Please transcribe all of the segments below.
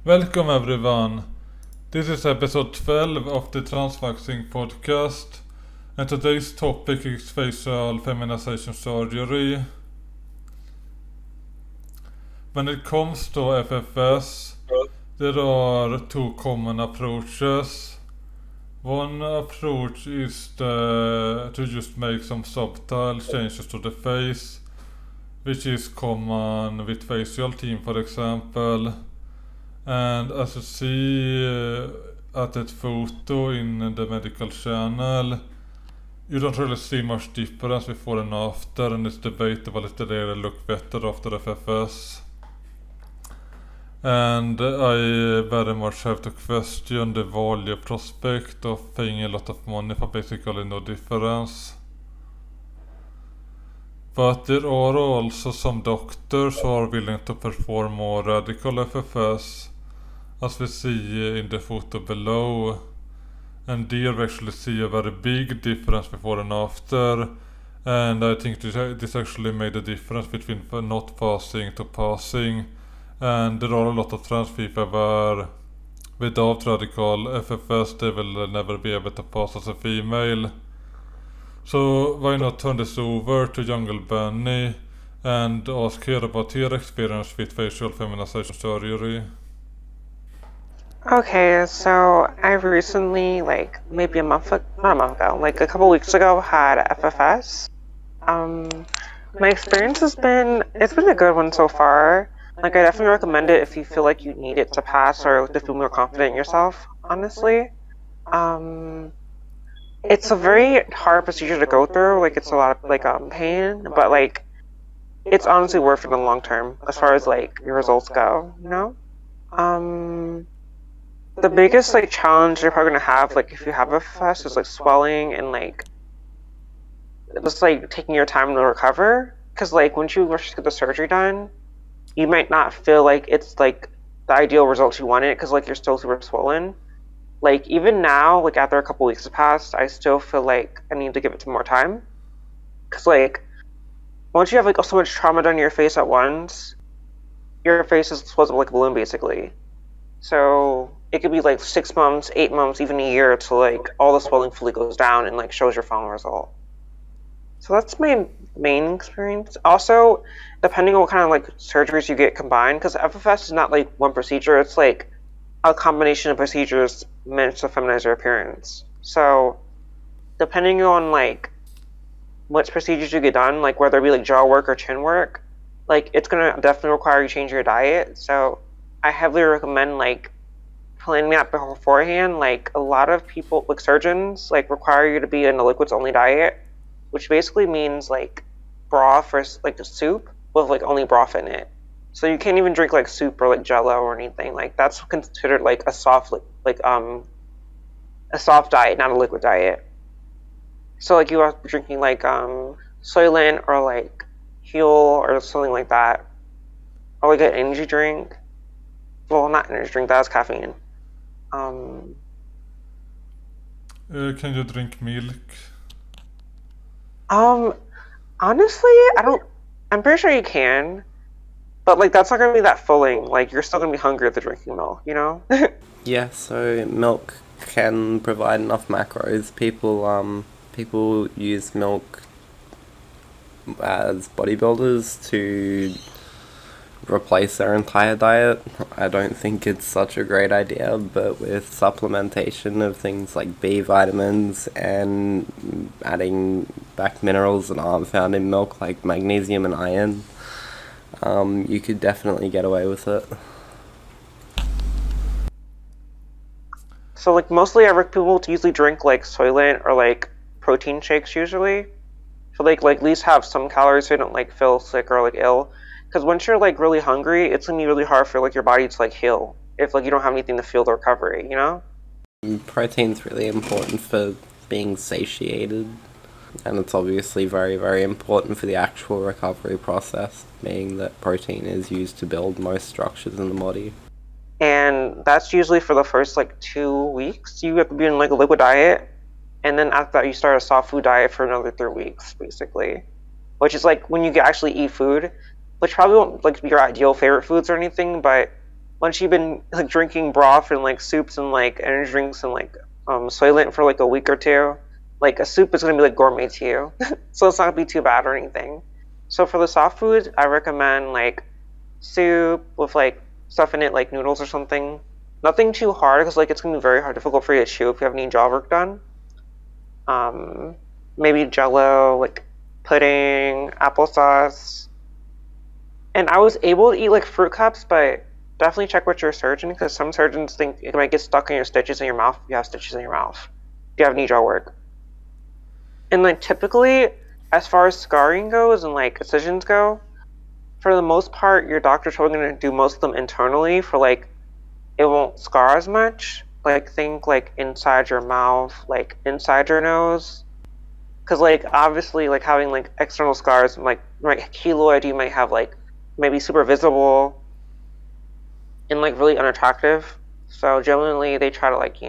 Welcome everyone. This is episode 12 of the Transmaxxing podcast, and today's topic is facial feminization surgery. When it comes to FFS, there are two common approaches. One approach is to just make some subtle changes to the face, which is common with facial team, for example. And as you see at that photo in the medical channel, you don't really see much difference before and after, and it's debatable if they really look better after FFS. And I very much have to question the value prospect of paying a lot of money for basically no difference. But there are also some doctors who are willing to perform more radical FFS, as we see in the photo below. And there we actually see a very big difference before and after. And I think this actually made a difference between not passing to passing. And there are a lot of trans people where without radical FFS they will never be able to pass as a female. So why not turn this over to Jungle Bunny and ask her about her experience with facial feminization surgery. Okay, so I recently, maybe not a month ago, like a couple weeks ago, had FFS. My experience it's been a good one so far. Like, I definitely recommend it if you feel like you need it to pass or to feel more confident in yourself, honestly. It's a very hard procedure to go through, like, it's a lot of, pain, but, like, it's honestly worth it in the long term, as far as, like, your results go, you know? The biggest challenge you're probably gonna have if you have a FFS is swelling and just taking your time to recover, because once you rush to get the surgery done, you might not feel like it's the ideal results you wanted because you're still super swollen. Even now, after a couple weeks have passed, I still feel like I need to give it some more time, because once you have so much trauma done to your face at once, your face is swells up like a balloon basically. So it could be 6 months, 8 months, even a year till all the swelling fully goes down and shows your final result. So that's my main experience. Also, depending on what kind of surgeries you get combined, because FFS is not one procedure, it's a combination of procedures meant to feminize your appearance. So depending on what procedures you get done, whether it be jaw work or chin work, it's gonna definitely require you change your diet. So I heavily recommend planning that beforehand. A lot of people, surgeons, require you to be in a liquids only diet, which basically means broth or a soup with only broth in it. So you can't even drink soup or jello or anything. That's considered a soft a soft diet, not a liquid diet. So you are drinking Soylent or Huel or something like that, or an energy drink. Well, not energy drink, that's caffeine. Can you drink milk? Honestly, I'm pretty sure you can, but that's not gonna be that filling. You're still gonna be hungry after drinking milk, you know? Yeah, so milk can provide enough macros. People use milk as bodybuilders to replace their entire diet. I don't think it's such a great idea, but with supplementation of things like B vitamins and adding back minerals that aren't found in milk, like magnesium and iron, you could definitely get away with it. So mostly I recommend people to usually drink Soylent or protein shakes usually. So at least have some calories so you don't feel sick or ill. Because once you're really hungry, it's gonna be really hard for your body to heal if you don't have anything to fuel the recovery, you know? Protein's really important for being satiated, and it's obviously very, very important for the actual recovery process, being that protein is used to build most structures in the body. And that's usually for the first 2 weeks. You have to be in a liquid diet, and then after that you start a soft food diet for another 3 weeks, basically. Which is when you actually eat food, which probably won't be your ideal favorite foods or anything, but once you've been like drinking broth and like soups and like energy drinks and like Soylent for like a week or two, like a soup is gonna be like gourmet to you, so it's not gonna be too bad or anything. So for the soft foods, I recommend like soup with like stuff in it, like noodles or something. Nothing too hard because like it's gonna be very hard, difficult for you to chew if you have any jaw work done. Maybe Jello, like pudding, applesauce, and I was able to eat like fruit cups, but definitely check with your surgeon because some surgeons think it might get stuck in your stitches in your mouth if you have stitches in your mouth. If you have knee jaw work. And like typically, as far as scarring goes and like incisions go, for the most part, your doctor's probably gonna do most of them internally for like it won't scar as much. Like think like inside your mouth, like inside your nose. Cause like obviously like having like external scars like keloid you might have like maybe super visible and like really unattractive. So generally they try to like,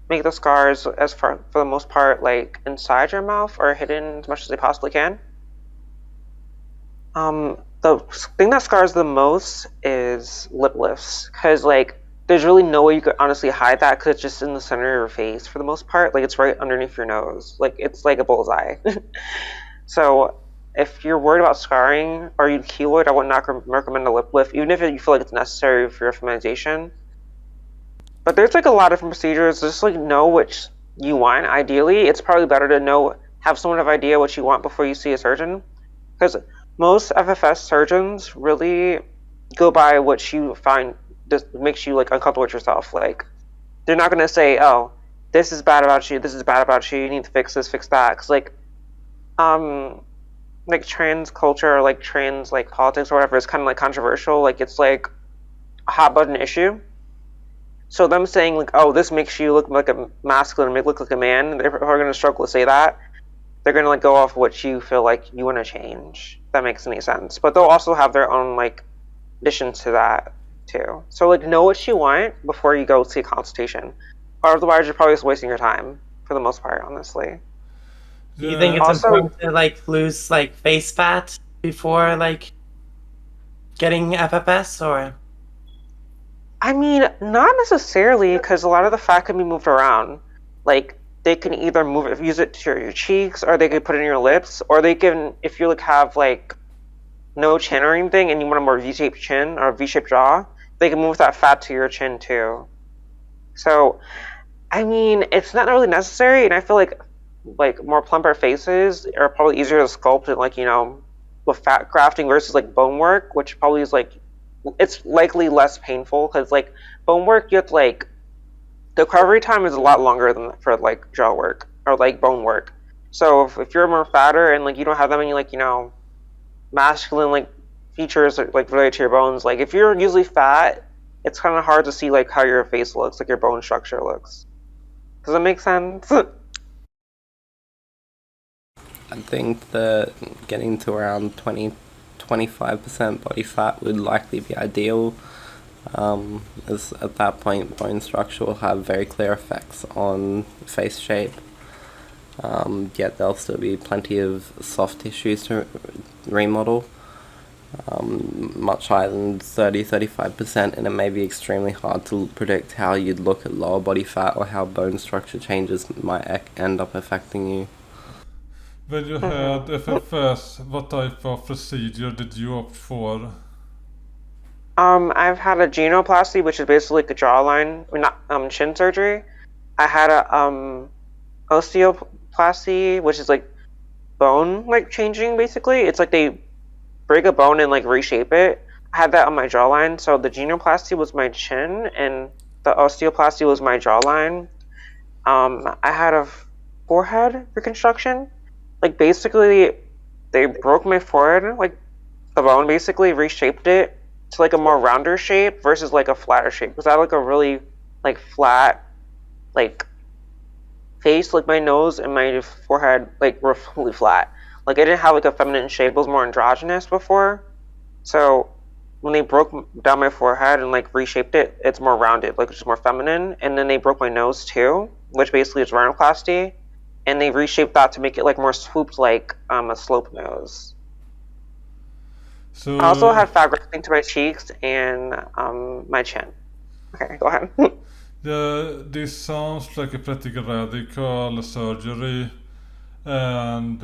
make the scars as far for the most part like inside your mouth or hidden as much as they possibly can. The thing that scars the most is lip lifts, because like there's really no way you could honestly hide that because it's just in the center of your face for the most part. Like it's right underneath your nose. Like it's like a bullseye. So if you're worried about scarring or you keloid, I would not recommend a lip lift, even if you feel like it's necessary for your feminization. But there's like a lot of different procedures. Just like know which you want. Ideally, it's probably better to have somewhat of idea what you want before you see a surgeon, because most FFS surgeons really go by what you find just makes you like uncomfortable with yourself. Like they're not gonna say, "Oh, this is bad about you. This is bad about you. You need to fix this, fix that." Because like trans culture or like trans like politics or whatever is kind of like controversial. Like it's like a hot button issue. So them saying like, "Oh, this makes you look like a masculine, make look like a man," they're gonna struggle to say that. They're gonna like go off what you feel like you want to change. If that makes any sense. But they'll also have their own like additions to that too. So like know what you want before you go see a consultation, or otherwise you're probably just wasting your time for the most part, honestly. Do you think it's important to like lose like face fat before like getting FFS, or? I mean, not necessarily, because a lot of the fat can be moved around. Like they can either use it to your cheeks, or they can put it in your lips, or they can, if you like have like no chin or anything, and you want a more V-shaped chin or a V-shaped jaw, they can move that fat to your chin too. So, I mean, it's not really necessary, and I feel like more plumper faces are probably easier to sculpt and like with fat grafting versus like bone work, which probably is like it's likely less painful because like bone work you have to like the recovery time is a lot longer than for like jaw work or like bone work. So if you're more fatter and like you don't have that many like masculine like features like related to your bones, like if you're usually fat, it's kind of hard to see like how your face looks, like your bone structure looks. Does that make sense? I think that getting to around 20-25% body fat would likely be ideal, as at that point bone structure will have very clear effects on face shape, yet there'll still be plenty of soft tissues to remodel, much higher than 30-35%, and it may be extremely hard to predict how you'd look at lower body fat or how bone structure changes might end up affecting you. When you had FFS, what type of procedure did you opt for? I've had a genoplasty, which is basically like a jawline, not chin surgery. I had a osteoplasty, which is like bone like changing basically. It's like they break a bone and like reshape it. I had that on my jawline, so the genoplasty was my chin and the osteoplasty was my jawline. I had a forehead reconstruction. Like basically they broke my forehead, like the bone basically reshaped it to like a more rounder shape versus like a flatter shape, because I had like a really like flat like face, like my nose and my forehead like were fully flat. Like I didn't have like a feminine shape, it was more androgynous before. So when they broke down my forehead and like reshaped it, it's more rounded, like it's more feminine. And then they broke my nose too, which basically is rhinoplasty, and they reshaped that to make it like more swooped, like a slope nose. So I also had fat growing to my cheeks and my chin. Okay, go ahead. yeah, this sounds like a pretty radical surgery, and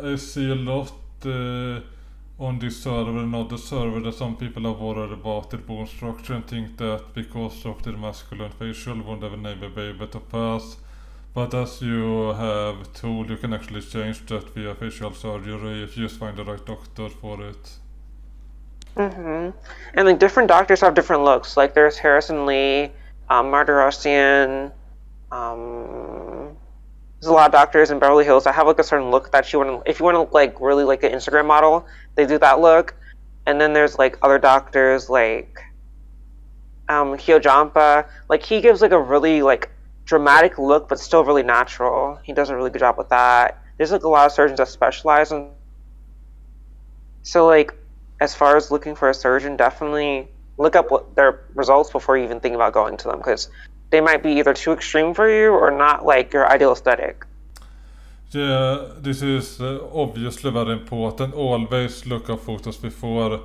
I see a lot on this server and other server that some people are worried about their bone structure and think that because of their masculine facial would never be able to pass. But as you have told, you can actually change that via facial surgery if you just find the right doctor for it. And like different doctors have different looks. Like there's Harrison Lee, Martirosian. There's a lot of doctors in Beverly Hills that have like a certain look that you want to. If you want to like really like an Instagram model, they do that look. And then there's like other doctors like Hyojampa. Like he gives like a really like dramatic look, but still really natural. He does a really good job with that. There's like a lot of surgeons that specialize in. So like, as far as looking for a surgeon, definitely look up what their results before you even think about going to them, because they might be either too extreme for you or not like your ideal aesthetic. Yeah, this is obviously very important. Always look up photos before,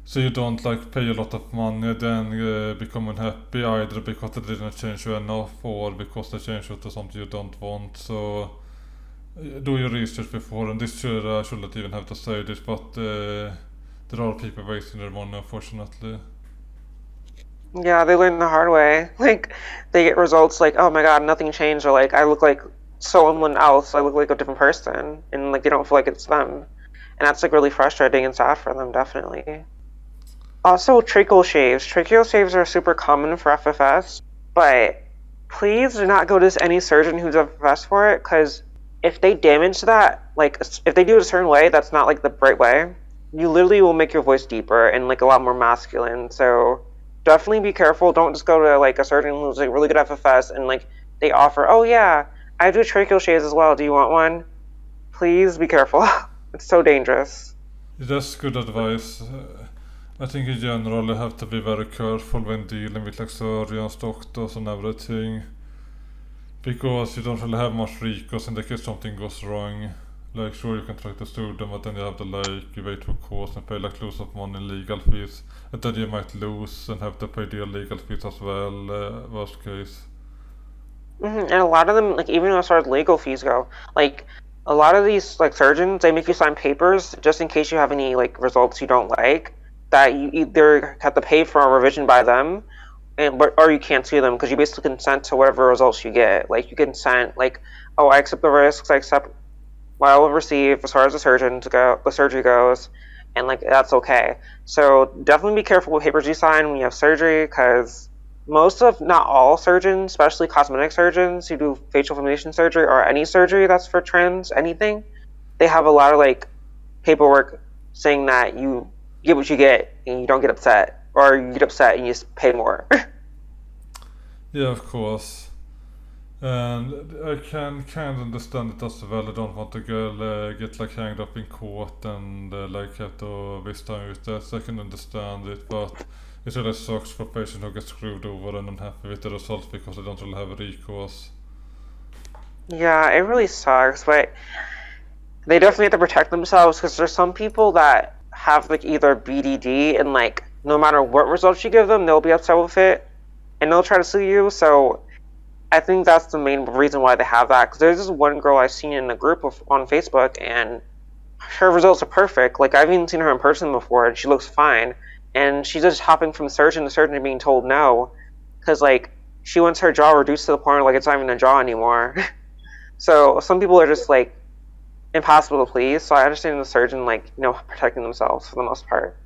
so you don't like pay a lot of money then become unhappy either because they didn't change you enough or because they changed you to something you don't want. So do your research before, and this I shouldn't even have to say this, but there are people wasting their money, unfortunately. Yeah, they learn the hard way. Like, they get results like, oh my god, nothing changed, or like, I look like someone else, I look like a different person, and like, they don't feel like it's them. And that's like really frustrating and sad for them, definitely. Also, tracheal shaves. Tracheal shaves are super common for FFS, but please do not go to any surgeon who's FFS for it, because if they damage that, like, if they do it a certain way that's not like the right way, you literally will make your voice deeper and like a lot more masculine. So definitely be careful. Don't just go to like a surgeon who's like really good at FFS and like they offer, oh yeah, I do tracheal shaves as well. Do you want one? Please be careful. It's so dangerous. That's good advice. I think in general you have to be very careful when dealing with like surgeons, doctors and everything, because you don't really have much recourse in the case something goes wrong. Like sure you can try to sue them, but then you have to like wait for court and pay like loads of money in legal fees, and then you might lose and have to pay their legal fees as well, worst case. And a lot of them, like even as far as legal fees go, like a lot of these like surgeons, they make you sign papers just in case you have any like results you don't like, that you either have to pay for a revision by them, or you can't sue them because you basically consent to whatever results you get. Like you consent, like, oh, I accept the risks, I accept what I will receive as far as the surgery goes, and like that's okay. So definitely be careful with papers you sign when you have surgery, because most of, not all surgeons, especially cosmetic surgeons who do facial feminization surgery or any surgery that's for trans anything, they have a lot of like paperwork saying that you get what you get and you don't get upset, or you get upset and you just pay more. Yeah, of course. And I can kind of understand it as well. I don't want to get like hanged up in court and like have to waste time with that. So I can understand it, but it really sucks for patients who get screwed over and unhappy with the results because they don't really have recourse. Yeah, it really sucks, but they definitely have to protect themselves, because there's some people that have like either BDD and like no matter what results you give them, they'll be upset with it and they'll try to sue you. So I think that's the main reason why they have that. Because there's this one girl I've seen in a group on Facebook, and her results are perfect. Like, I've even seen her in person before, and she looks fine. And she's just hopping from surgeon to surgeon and being told no, because like she wants her jaw reduced to the point where like it's not even a jaw anymore. So some people are just like impossible to please. So I understand the surgeon like protecting themselves for the most part.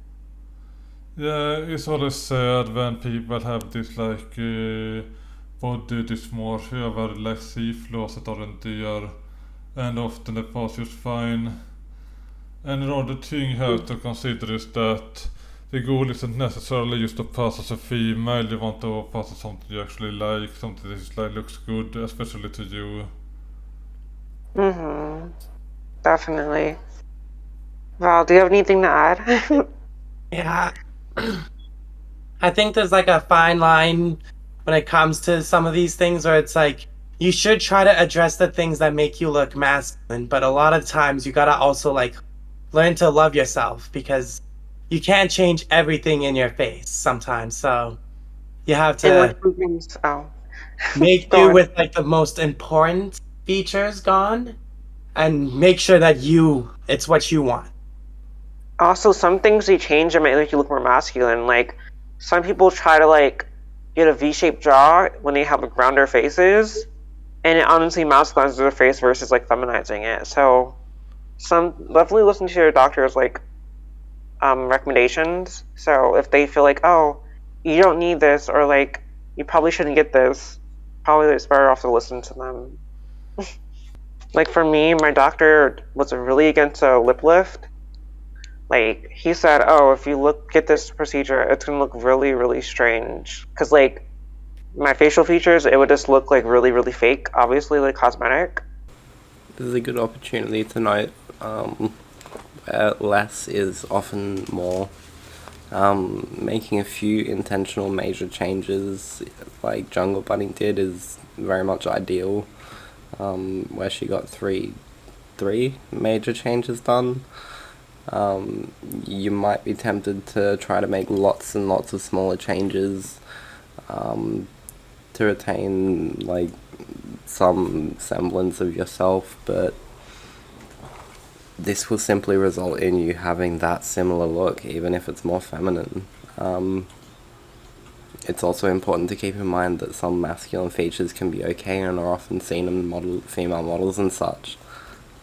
Yeah, it's always sad when people have this like body dysmorphia where like C-flåset aren't there, and often they pass just fine. And another thing you have to consider is that the goal isn't necessarily just to pass as a female. You want to pass as something you actually like, something that is, like, looks good, especially to you. Definitely. Val, do you have anything to add? Yeah. I think there's like a fine line when it comes to some of these things where it's like you should try to address the things that make you look masculine, but a lot of times you gotta also like learn to love yourself, because you can't change everything in your face sometimes, so you have And to like movements. Oh, make go do on. with like the most important features gone and make sure that it's what you want. Also, some things they change that might make you look more masculine. Like some people try to like get a V-shaped jaw when they have like rounder faces, and it honestly masculines their face versus like feminizing it. So some definitely listen to your doctor's like recommendations. So if they feel like, oh, you don't need this, or like you probably shouldn't get this, probably it's better off to listen to them. Like for me, my doctor was really against a lip lift. Like he said, oh, if you get this procedure, it's gonna look really, really strange. Cause like my facial features, it would just look like really, really fake. Obviously, like cosmetic. This is a good opportunity to note less is often more. Making a few intentional major changes like Jungle Bunny did is very much ideal, where she got three major changes done. You might be tempted to try to make lots and lots of smaller changes to retain like some semblance of yourself, but this will simply result in you having that similar look, even if it's more feminine. It's also important to keep in mind that some masculine features can be okay and are often seen in female models and such.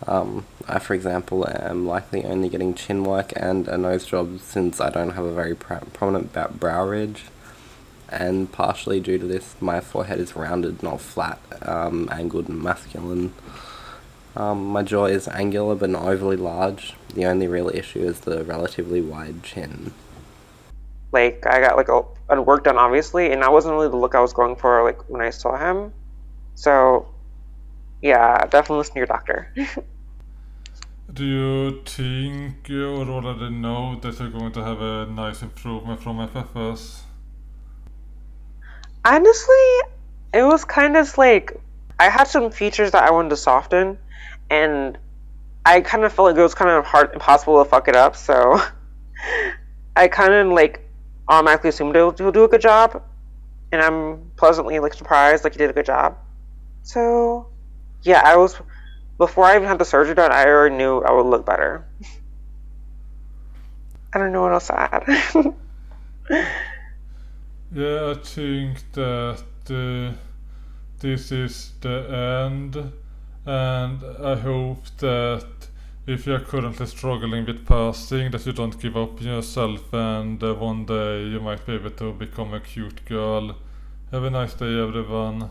I, for example, am likely only getting chin work and a nose job since I don't have a very prominent brow ridge, and partially due to this, my forehead is rounded, not flat, angled and masculine. My jaw is angular but not overly large. The only real issue is the relatively wide chin. Like I got like a work done, obviously, and that wasn't really the look I was going for. Like when I saw him, so yeah, definitely listen to your doctor. Do you think or already know that you're going to have a nice improvement from FFS? Honestly, it was kind of like I had some features that I wanted to soften, and I kind of felt like it was kind of impossible to fuck it up. So I kind of like automatically assumed he'll do a good job, and I'm pleasantly like surprised like he did a good job. So yeah, I was before I even had the surgery done, I already knew I would look better. I don't know what else to add. Yeah, I think that this is the end, and I hope that if you're currently struggling with passing, that you don't give up on yourself, and one day you might be able to become a cute girl. Have a nice day, everyone.